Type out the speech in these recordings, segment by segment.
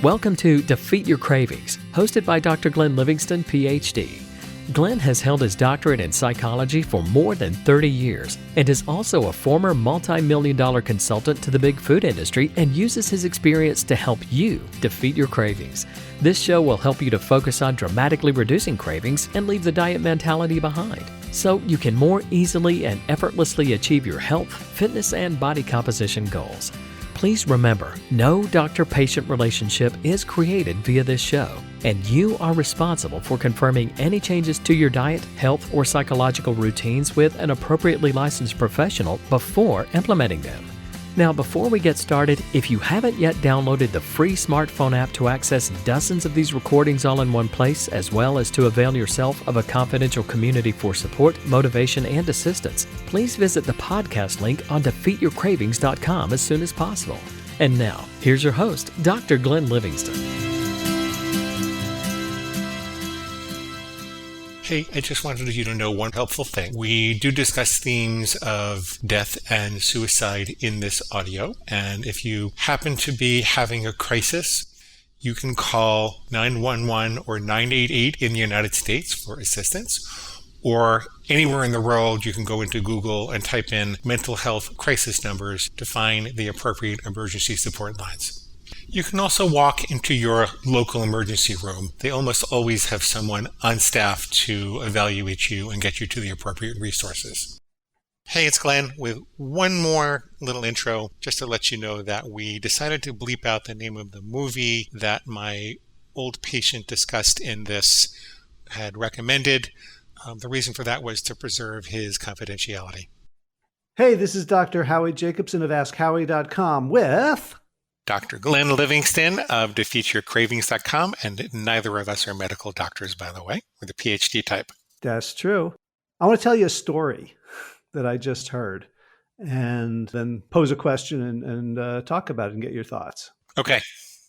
Welcome to Defeat Your Cravings, hosted by Dr. Glenn Livingston, PhD. Glenn has held his doctorate in psychology for more than 30 years and is also a former multi-million-dollar consultant to the big food industry and uses his experience to help you defeat your cravings. This show will help you to focus on dramatically reducing cravings and leave the diet mentality behind, so you can more easily and effortlessly achieve your health, fitness, and body composition goals. Please remember, no doctor-patient relationship is created via this show, and you are responsible for confirming any changes to your diet, health, or psychological routines with an appropriately licensed professional before implementing them. Now, before we get started, if you haven't yet downloaded the free smartphone app to access dozens of these recordings all in one place, as well as to avail yourself of a confidential community for support, motivation, and assistance, please visit the podcast link on defeatyourcravings.com as soon as possible. And now, here's your host, Dr. Glenn Livingston. Hey, I just wanted you to know one helpful thing. We do discuss themes of death and suicide in this audio, and if you happen to be having a crisis, you can call 911 or 988 in the United States for assistance, or anywhere in the world you can go into Google and type in mental health crisis numbers to find the appropriate emergency support lines. You can also walk into your local emergency room. They almost always have someone on staff to evaluate you and get you to the appropriate resources. Hey, it's Glenn with one more little intro just to let you know that we decided to bleep out the name of the movie that my old patient discussed in this had recommended. The reason for that was to preserve his confidentiality. Hey, this is Dr. Howie Jacobson of AskHowie.com with Dr. Glenn Livingston of DefeatYourCravings.com, and neither of us are medical doctors, by the way. We're the PhD type. That's true. I want to tell you a story that I just heard and then pose a question and talk about it and get your thoughts. Okay.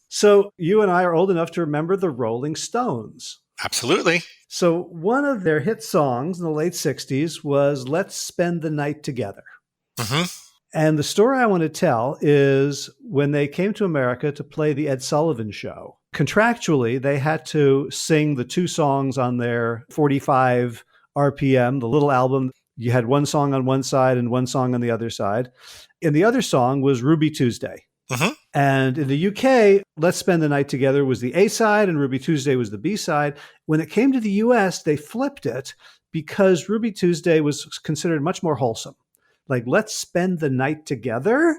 So you and I are old enough to remember the Rolling Stones. Absolutely. So one of their hit songs in the late 60s was Let's Spend the Night Together. Mm-hmm. And the story I want to tell is when they came to America to play the Ed Sullivan Show, contractually, they had to sing the two songs on their 45 RPM, the little album. You had one song on one side and one song on the other side. And the other song was Ruby Tuesday. Mm-hmm. And in the UK, Let's Spend the Night Together was the A side and Ruby Tuesday was the B side. When it came to the US, they flipped it because Ruby Tuesday was considered much more wholesome. Like, let's spend the night together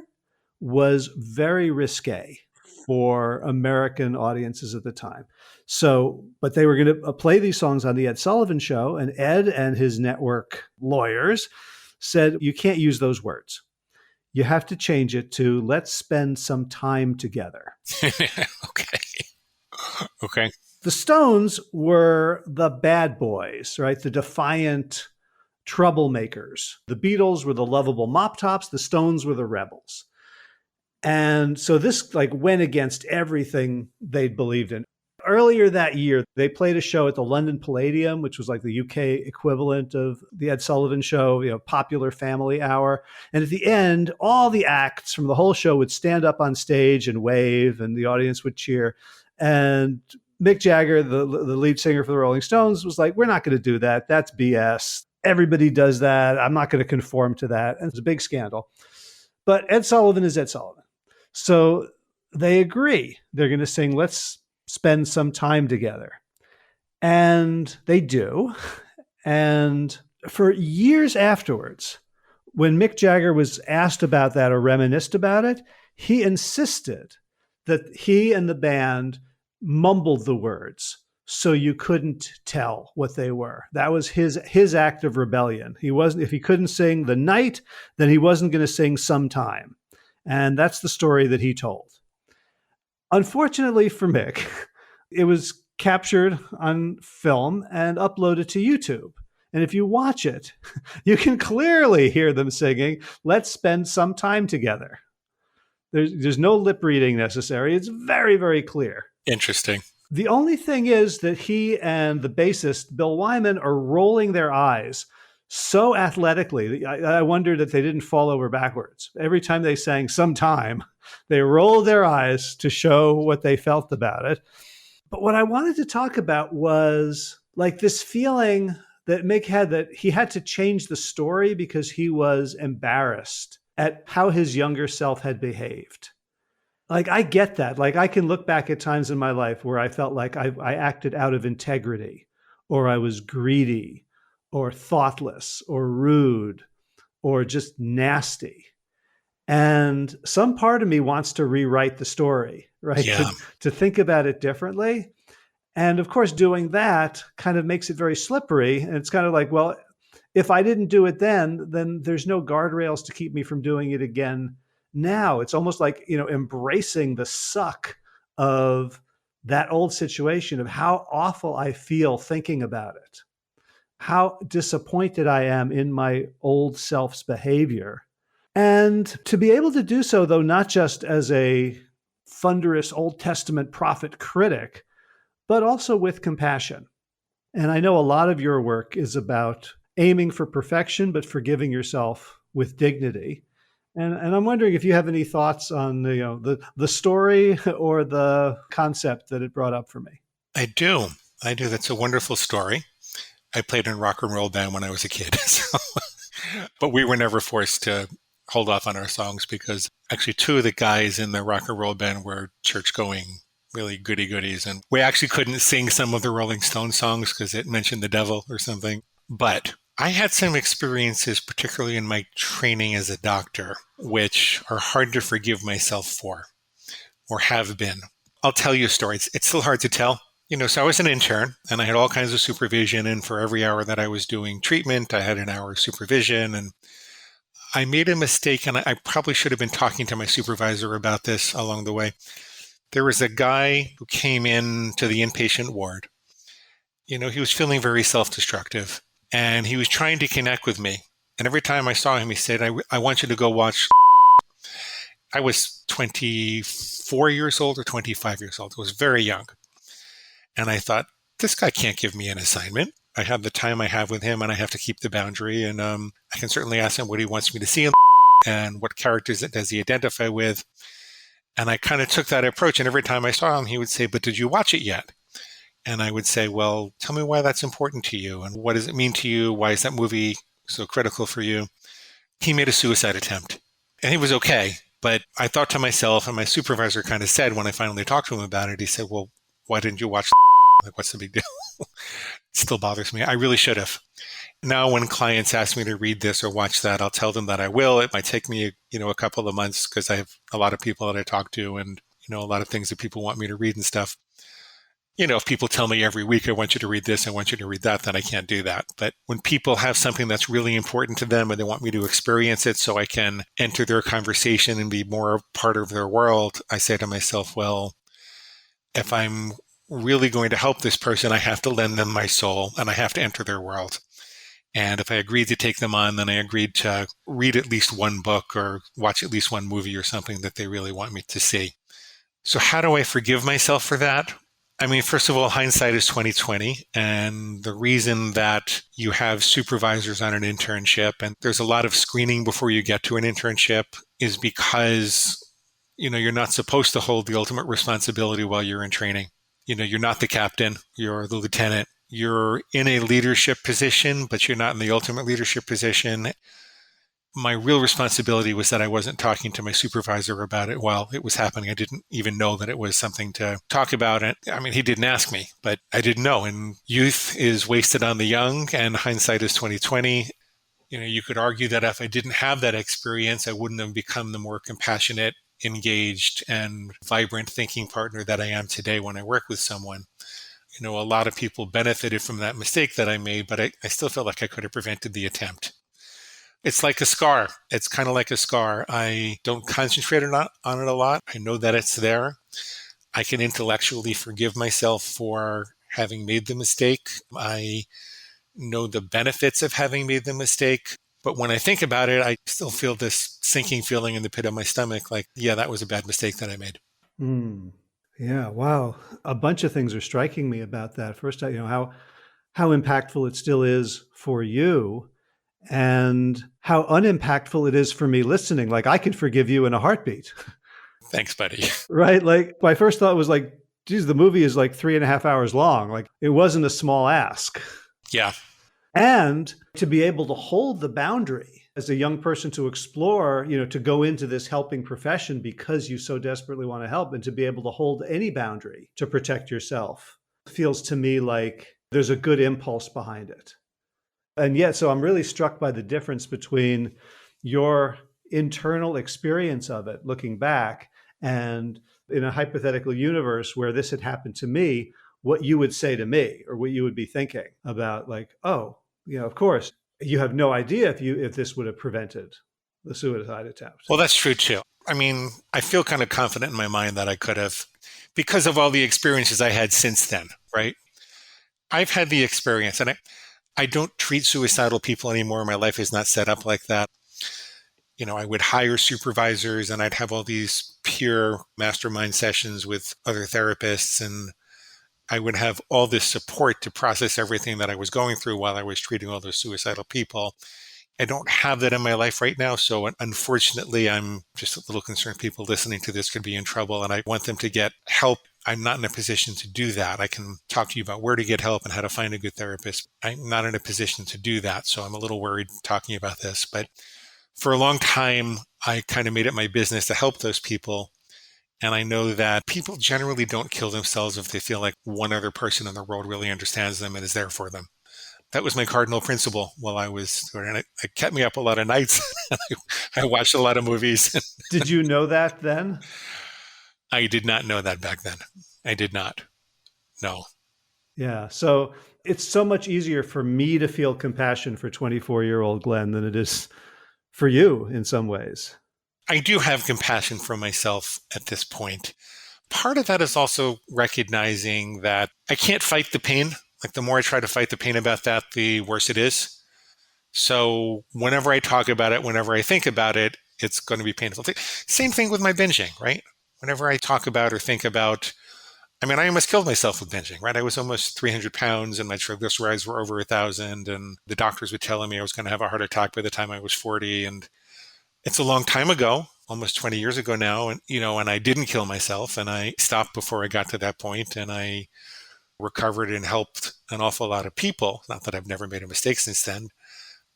was very risque for American audiences at the time. So, but they were going to play these songs on the Ed Sullivan Show, and Ed and his network lawyers said, you can't use those words. You have to change it to let's spend some time together. Okay. The Stones were the bad boys, right? The defiant troublemakers. The Beatles were the lovable mop tops. The Stones were the rebels. And so this went against everything they'd believed in. Earlier that year, they played a show at the London Palladium, which was like the UK equivalent of the Ed Sullivan Show, popular family hour. And at the end, all the acts from the whole show would stand up on stage and wave, and the audience would cheer. And Mick Jagger, the lead singer for the Rolling Stones, was like, we're not going to do that. That's BS. Everybody does that. I'm not going to conform to that. And it's a big scandal. But Ed Sullivan is Ed Sullivan. So they agree. They're going to sing, let's spend some time together. And they do. And for years afterwards, when Mick Jagger was asked about that or reminisced about it, he insisted that he and the band mumbled the words so you couldn't tell what they were. That was his act of rebellion. If he couldn't sing The Night, then he wasn't going to sing Sometime. And that's the story that he told. Unfortunately for Mick, it was captured on film and uploaded to YouTube. And if you watch it, you can clearly hear them singing, let's spend some time together. There's no lip reading necessary. It's very, very clear. Interesting. The only thing is that he and the bassist, Bill Wyman, are rolling their eyes so athletically. I wondered if they didn't fall over backwards. Every time they sang Sometime, They rolled their eyes to show what they felt about it. But what I wanted to talk about was like this feeling that Mick had, that he had to change the story because he was embarrassed at how his younger self had behaved. Like, I get that. Like, I can look back at times in my life where I felt like I acted out of integrity, or I was greedy, or thoughtless, or rude, or just nasty. And some part of me wants to rewrite the story, right? Yeah. To think about it differently. And of course, doing that kind of makes it very slippery. And it's kind of like, well, if I didn't do it then there's no guardrails to keep me from doing it again now. It's almost like, embracing the suck of that old situation, of how awful I feel thinking about it, how disappointed I am in my old self's behavior. And to be able to do so, though, not just as a thunderous Old Testament prophet critic, but also with compassion. And I know a lot of your work is about aiming for perfection, but forgiving yourself with dignity. And I'm wondering if you have any thoughts on the story or the concept that it brought up for me. I do. That's a wonderful story. I played in a rock and roll band when I was a kid, but we were never forced to hold off on our songs because actually two of the guys in the rock and roll band were church-going, really goody-goodies. And we actually couldn't sing some of the Rolling Stones songs because it mentioned the devil or something. But I had some experiences, particularly in my training as a doctor, which are hard to forgive myself for, or have been. I'll tell you a story. It's still hard to tell. So I was an intern and I had all kinds of supervision. And for every hour that I was doing treatment, I had an hour of supervision. And I made a mistake, and I probably should have been talking to my supervisor about this along the way. There was a guy who came in to the inpatient ward. He was feeling very self-destructive, and he was trying to connect with me. And every time I saw him, he said, I want you to go watch. I was 24 years old or 25 years old. I was very young. And I thought, this guy can't give me an assignment. I have the time I have with him, and I have to keep the boundary. And I can certainly ask him what he wants me to see and what characters does he identify with. And I kind of took that approach. And every time I saw him, he would say, but did you watch it yet? And I would say, well, tell me why that's important to you. And what does it mean to you? Why is that movie so critical for you? He made a suicide attempt. And he was okay. But I thought to myself, and my supervisor kind of said when I finally talked to him about it, he said, well, why didn't you watch? Like, what's the big deal? It still bothers me. I really should have. Now, when clients ask me to read this or watch that, I'll tell them that I will. It might take me, a couple of months because I have a lot of people that I talk to and, a lot of things that people want me to read and stuff. If people tell me every week, I want you to read this, I want you to read that, then I can't do that. But when people have something that's really important to them and they want me to experience it so I can enter their conversation and be more a part of their world, I say to myself, well, if I'm really going to help this person, I have to lend them my soul and I have to enter their world. And if I agreed to take them on, then I agreed to read at least one book or watch at least one movie or something that they really want me to see. So how do I forgive myself for that? I mean, first of all, hindsight is 20/20. And the reason that you have supervisors on an internship and there's a lot of screening before you get to an internship is because, you're not supposed to hold the ultimate responsibility while you're in training. You're not the captain, you're the lieutenant. You're in a leadership position, but you're not in the ultimate leadership position. My real responsibility was that I wasn't talking to my supervisor about it while it was happening. I didn't even know that it was something to talk about. And I mean, he didn't ask me, but I didn't know. And youth is wasted on the young and hindsight is 20/20. You could argue that if I didn't have that experience, I wouldn't have become the more compassionate, engaged, and vibrant thinking partner that I am today when I work with someone. A lot of people benefited from that mistake that I made, but I still felt like I could have prevented the attempt. It's like a scar. It's kind of like a scar. I don't concentrate on it a lot. I know that it's there. I can intellectually forgive myself for having made the mistake. I know the benefits of having made the mistake. But when I think about it, I still feel this sinking feeling in the pit of my stomach, like, yeah, that was a bad mistake that I made. Yeah, wow. A bunch of things are striking me about that. First, how impactful it still is for you and how unimpactful it is for me listening. Like, I could forgive you in a heartbeat. Thanks, buddy. right? Like my first thought was like, geez, the movie is like 3.5 hours long. Like it wasn't a small ask. Yeah. And to be able to hold the boundary as a young person to explore, to go into this helping profession because you so desperately want to help, and to be able to hold any boundary to protect yourself feels to me like there's a good impulse behind it. And yet, so I'm really struck by the difference between your internal experience of it, looking back, and in a hypothetical universe where this had happened to me, what you would say to me, or what you would be thinking about, like, oh, of course, you have no idea if this would have prevented the suicide attempt. Well, that's true too. I mean, I feel kind of confident in my mind that I could have, because of all the experiences I had since then, right? I've had the experience, and I don't treat suicidal people anymore. My life is not set up like that. I would hire supervisors, and I'd have all these peer mastermind sessions with other therapists, and I would have all this support to process everything that I was going through while I was treating all those suicidal people. I don't have that in my life right now. So unfortunately, I'm just a little concerned people listening to this could be in trouble, and I want them to get help. I'm not in a position to do that. I can talk to you about where to get help and how to find a good therapist. I'm not in a position to do that. So I'm a little worried talking about this. But for a long time, I kind of made it my business to help those people. And I know that people generally don't kill themselves if they feel like one other person in the world really understands them and is there for them. That was my cardinal principle while I was doing it. It kept me up a lot of nights. I watched a lot of movies. Did you know that then? I did not know that back then. I did not. No. Yeah. So it's so much easier for me to feel compassion for 24-year-old Glenn than it is for you in some ways. I do have compassion for myself at this point. Part of that is also recognizing that I can't fight the pain. Like the more I try to fight the pain about that, the worse it is. So whenever I talk about it, whenever I think about it, it's going to be painful. Same thing with my binging, right? Whenever I talk about or think about, I almost killed myself with binging, right? I was almost 300 pounds and my triglycerides were over 1,000. And the doctors were telling me I was going to have a heart attack by the time I was 40. And it's a long time ago, almost 20 years ago now. And, and I didn't kill myself, and I stopped before I got to that point, and I recovered and helped an awful lot of people. Not that I've never made a mistake since then.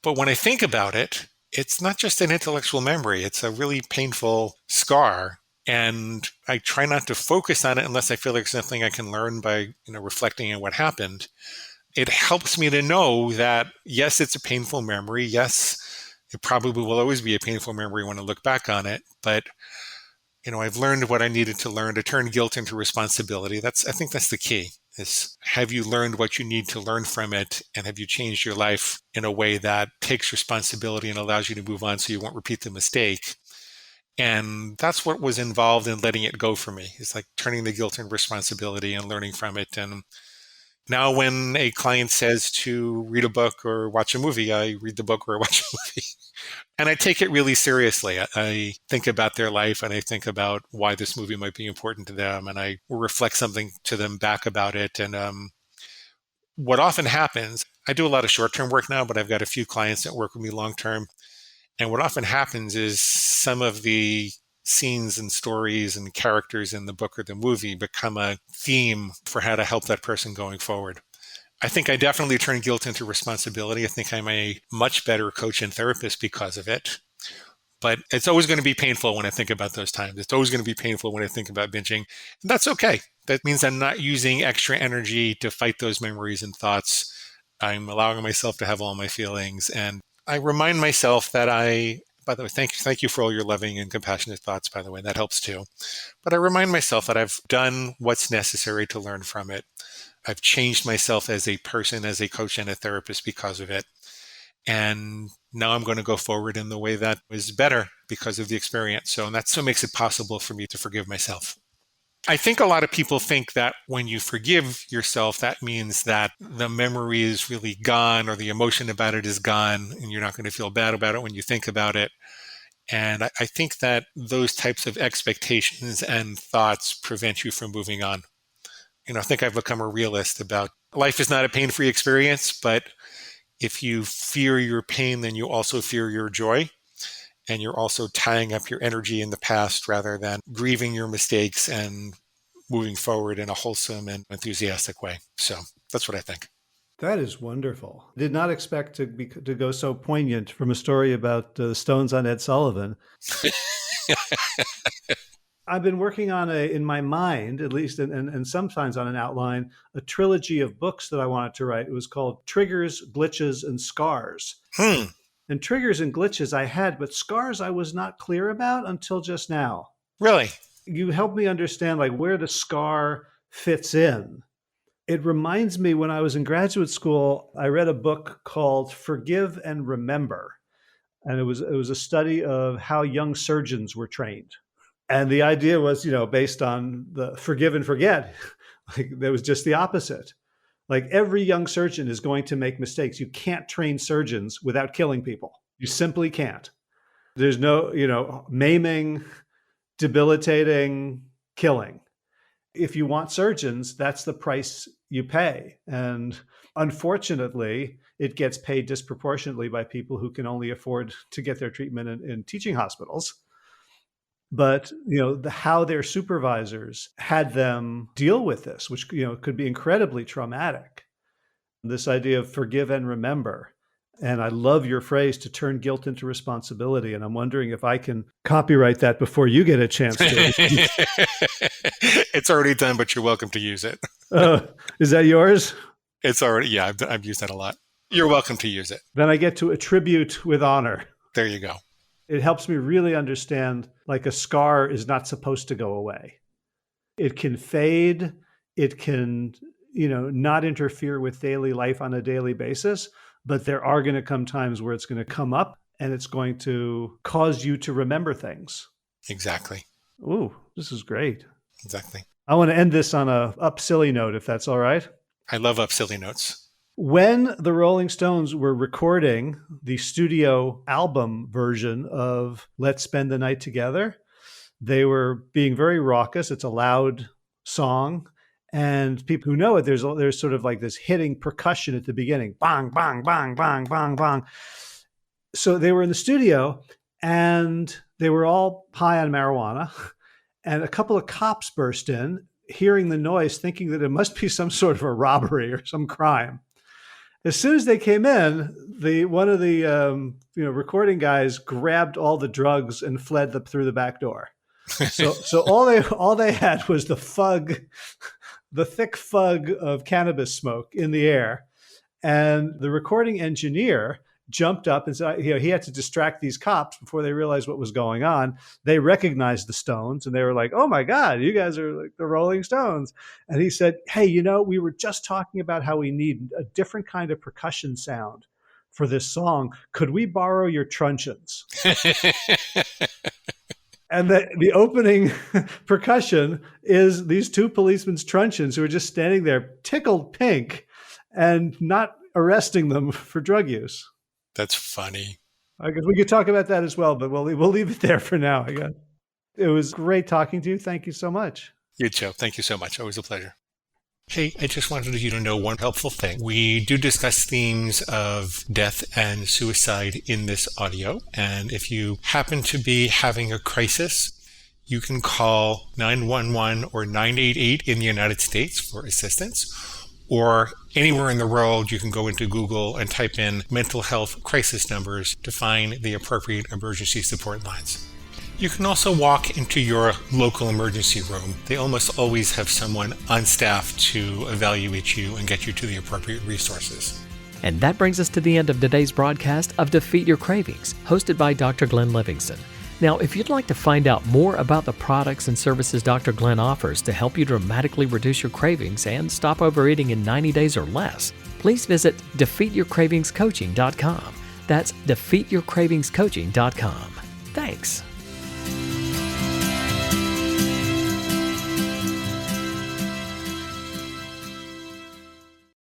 But when I think about it, it's not just an intellectual memory. It's a really painful scar. And I try not to focus on it unless I feel like something I can learn by, reflecting on what happened. It helps me to know that, yes, it's a painful memory. Yes, it probably will always be a painful memory when I look back on it. But, I've learned what I needed to learn to turn guilt into responsibility. I think that's the key, is have you learned what you need to learn from it? And have you changed your life in a way that takes responsibility and allows you to move on so you won't repeat the mistake? And that's what was involved in letting it go for me. It's like turning the guilt into responsibility and learning from it. And now when a client says to read a book or watch a movie, I read the book or watch a movie. And I take it really seriously. I think about their life, and I think about why this movie might be important to them, and I reflect something to them back about it. And what often happens, I do a lot of short-term work now, but I've got a few clients that work with me long-term. And what often happens is some of the scenes and stories and characters in the book or the movie become a theme for how to help that person going forward. I think I definitely turn guilt into responsibility. I think I'm a much better coach and therapist because of it. But it's always going to be painful when I think about those times. It's always going to be painful when I think about binging. And that's okay. That means I'm not using extra energy to fight those memories and thoughts. I'm allowing myself to have all my feelings. And I remind myself that by the way, thank you for all your loving and compassionate thoughts, by the way. That helps too. But I remind myself that I've done what's necessary to learn from it. I've changed myself as a person, as a coach and a therapist because of it. And now I'm going to go forward in the way that is better because of the experience. So that's what makes it possible for me to forgive myself. I think a lot of people think that when you forgive yourself, that means that the memory is really gone or the emotion about it is gone and you're not going to feel bad about it when you think about it. And I think that those types of expectations and thoughts prevent you from moving on. I think I've become a realist about life is not a pain-free experience, but if you fear your pain, then you also fear your joy. And you're also tying up your energy in the past rather than grieving your mistakes and moving forward in a wholesome and enthusiastic way. So that's what I think. That is wonderful. Did not expect to go so poignant from a story about the Stones on Ed Sullivan. I've been working on in my mind, at least, and sometimes on an outline, a trilogy of books that I wanted to write. It was called Triggers, Glitches, and Scars. And triggers and glitches I had, but scars I was not clear about until just now. Really? You helped me understand like where the scar fits in. It reminds me when I was in graduate school, I read a book called Forgive and Remember. And it was a study of how young surgeons were trained. And the idea was, based on the forgive and forget. Like there was just the opposite. Like every young surgeon is going to make mistakes. You can't train surgeons without killing people. You simply can't. There's no, maiming, debilitating, killing. If you want surgeons, that's the price you pay. And unfortunately, it gets paid disproportionately by people who can only afford to get their treatment in teaching hospitals. But, how their supervisors had them deal with this, which, could be incredibly traumatic. This idea of forgive and remember. And I love your phrase to turn guilt into responsibility. And I'm wondering if I can copyright that before you get a chance to. It's already done, but you're welcome to use it. Is that yours? It's already, yeah, I've used that a lot. You're welcome to use it. Then I get to attribute with honor. There you go. It helps me really understand, like a scar is not supposed to go away. It can fade. It can, not interfere with daily life on a daily basis, but there are going to come times where it's going to come up and it's going to cause you to remember things. Exactly. Ooh, this is great. Exactly. I want to end this on a up silly note, if that's all right. I love up silly notes. When the Rolling Stones were recording the studio album version of Let's Spend the Night Together, they were being very raucous. It's a loud song. And people who know it, there's sort of like this hitting percussion at the beginning. Bang, bang, bang, bang, bang, bang. So they were in the studio and they were all high on marijuana. And a couple of cops burst in, hearing the noise, thinking that it must be some sort of a robbery or some crime. As soon as they came in, one of the recording guys grabbed all the drugs and fled through the back door. So all they had was the thick fug of cannabis smoke in the air, and the recording engineer jumped up and said, he had to distract these cops before they realized what was going on. They recognized the Stones and they were like, "Oh my God, you guys are like the Rolling Stones." And he said, "Hey, we were just talking about how we need a different kind of percussion sound for this song. Could we borrow your truncheons?" And the opening percussion is these two policemen's truncheons who are just standing there tickled pink and not arresting them for drug use. That's funny. I guess we could talk about that as well, but we'll leave it there for now, I guess. It was great talking to you. Thank you so much. You too. Thank you so much. Always a pleasure. Hey, I just wanted you to know one helpful thing. We do discuss themes of death and suicide in this audio. And if you happen to be having a crisis, you can call 911 or 988 in the United States for assistance. Or anywhere in the world, you can go into Google and type in mental health crisis numbers to find the appropriate emergency support lines. You can also walk into your local emergency room. They almost always have someone on staff to evaluate you and get you to the appropriate resources. And that brings us to the end of today's broadcast of Defeat Your Cravings, hosted by Dr. Glenn Livingston. Now, if you'd like to find out more about the products and services Dr. Glenn offers to help you dramatically reduce your cravings and stop overeating in 90 days or less, please visit defeatyourcravingscoaching.com. That's defeatyourcravingscoaching.com. Thanks.